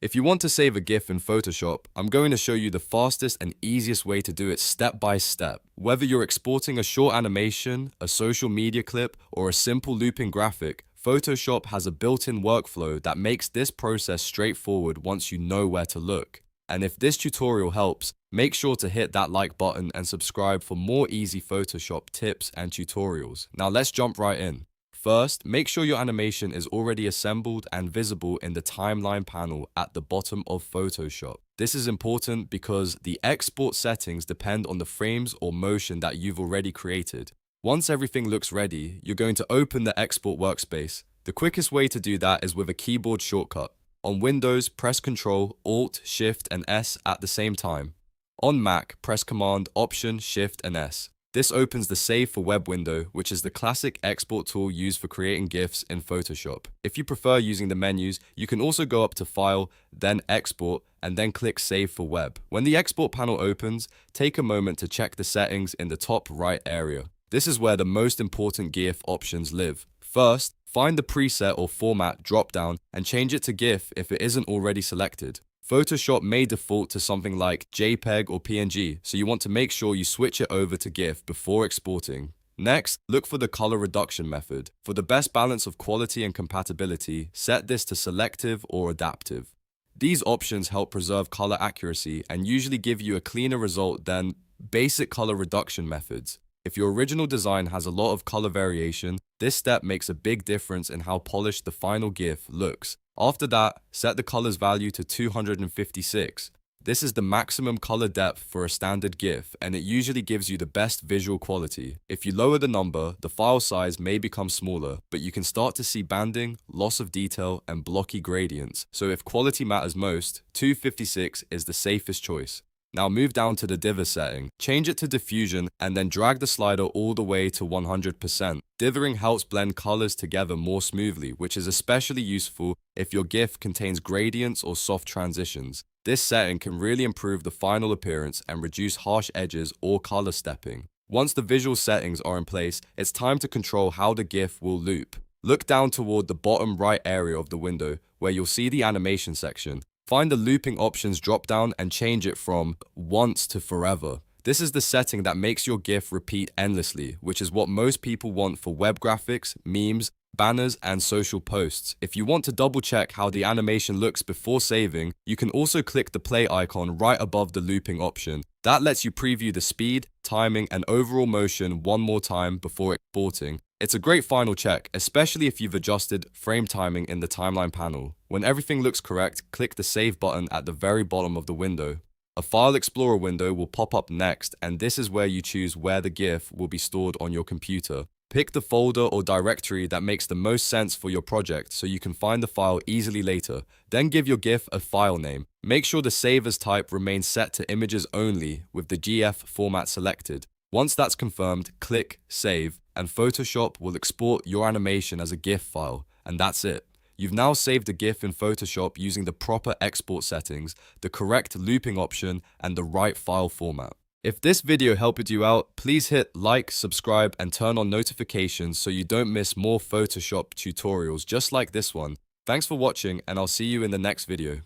If you want to save a GIF in Photoshop, I'm going to show you the fastest and easiest way to do it step by step. Whether you're exporting a short animation, a social media clip, or a simple looping graphic, Photoshop has a built-in workflow that makes this process straightforward once you know where to look. And if this tutorial helps, make sure to hit that like button and subscribe for more easy Photoshop tips and tutorials. Now let's jump right in. First, make sure your animation is already assembled and visible in the timeline panel at the bottom of Photoshop. This is important because the export settings depend on the frames or motion that you've already created. Once everything looks ready, you're going to open the export workspace. The quickest way to do that is with a keyboard shortcut. On Windows, press Ctrl, Alt, Shift, and S at the same time. On Mac, press Command, Option, Shift, and S. This opens the Save for Web window, which is the classic export tool used for creating GIFs in Photoshop. If you prefer using the menus, you can also go up to File, then Export, and then click Save for Web. When the export panel opens, take a moment to check the settings in the top right area. This is where the most important GIF options live. First, find the preset or format dropdown and change it to GIF if it isn't already selected. Photoshop may default to something like JPEG or PNG, so you want to make sure you switch it over to GIF before exporting. Next, look for the color reduction method. For the best balance of quality and compatibility, set this to Selective or Adaptive. These options help preserve color accuracy and usually give you a cleaner result than basic color reduction methods. If your original design has a lot of color variation, this step makes a big difference in how polished the final GIF looks. After that, set the colors value to 256. This is the maximum color depth for a standard GIF, and it usually gives you the best visual quality. If you lower the number, the file size may become smaller, but you can start to see banding, loss of detail, and blocky gradients. So if quality matters most, 256 is the safest choice. Now move down to the Dither setting, change it to Diffusion, and then drag the slider all the way to 100%. Dithering helps blend colors together more smoothly, which is especially useful if your GIF contains gradients or soft transitions. This setting can really improve the final appearance and reduce harsh edges or color stepping. Once the visual settings are in place, it's time to control how the GIF will loop. Look down toward the bottom right area of the window, where you'll see the animation section. Find the looping options drop-down and change it from once to forever. This is the setting that makes your GIF repeat endlessly, which is what most people want for web graphics, memes, banners, and social posts. If you want to double-check how the animation looks before saving, you can also click the play icon right above the looping option. That lets you preview the speed, timing, and overall motion one more time before exporting. It's a great final check, especially if you've adjusted frame timing in the timeline panel. When everything looks correct, click the Save button at the very bottom of the window. A File Explorer window will pop up next, and this is where you choose where the GIF will be stored on your computer. Pick the folder or directory that makes the most sense for your project so you can find the file easily later. Then give your GIF a file name. Make sure the Save As type remains set to images only with the GIF format selected. Once that's confirmed, click Save, and Photoshop will export your animation as a GIF file, and that's it. You've now saved a GIF in Photoshop using the proper export settings, the correct looping option, and the right file format. If this video helped you out, please hit like, subscribe, and turn on notifications so you don't miss more Photoshop tutorials just like this one. Thanks for watching, and I'll see you in the next video.